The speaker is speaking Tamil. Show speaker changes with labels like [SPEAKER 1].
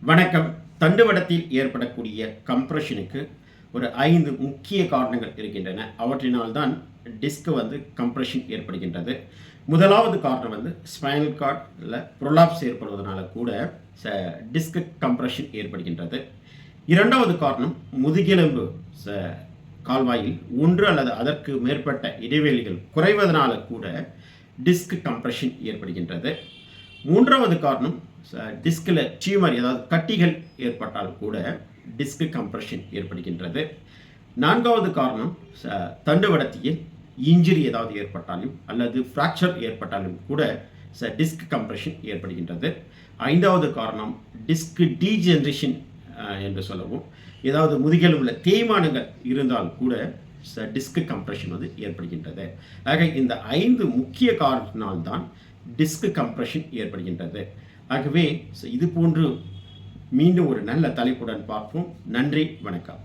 [SPEAKER 1] வணக்கம். தண்டுவடத்தில் ஏற்படக்கூடிய கம்ப்ரெஷனுக்கு ஒரு 5 முக்கிய காரணங்கள் இருக்கின்றன. அவற்றினால்தான் டிஸ்க் கம்ப்ரெஷன் ஏற்படுகின்றது. முதலாவது காரணம் ஸ்பைனல் கார்டில் ப்ரொலாப்ஸ் ஏற்படுவதனால கூட டிஸ்க் கம்ப்ரெஷன் ஏற்படுகின்றது. இரண்டாவது காரணம் முதுகெலும்பு கால்வாயில் ஒன்று அல்லது அதற்கு மேற்பட்ட இடைவெளிகள் குறைவதனால கூட டிஸ்க் கம்ப்ரெஷன் ஏற்படுகின்றது. மூன்றாவது காரணம் டிஸ்கில் டியூமர், ஏதாவது கட்டிகள் ஏற்பட்டால் கூட டிஸ்க் கம்ப்ரெஷன் ஏற்படுகின்றது. நான்காவது காரணம் தண்டுவடத்தில் இன்ஜுரி ஏதாவது ஏற்பட்டாலும் அல்லது ஃப்ராக்சர் ஏற்பட்டாலும் கூட டிஸ்க் கம்ப்ரெஷன் ஏற்படுகின்றது. ஐந்தாவது காரணம் டிஸ்க் டீஜெனரேஷன் என்று சொல்லவும், ஏதாவது முதுகெலும்பில் தேய்மானங்கள் இருந்தால் கூட டிஸ்க் கம்ப்ரெஷன் ஏற்படுகின்றது. ஆக இந்த 5 முக்கிய காரணத்தினால்தான் டிஸ்க் கம்ப்ரெஷன் ஏற்படுகின்றது. ஆகவே இது போன்று மீண்டும் ஒரு நல்ல தலைப்புடன் பார்ப்போம். நன்றி, வணக்கம்.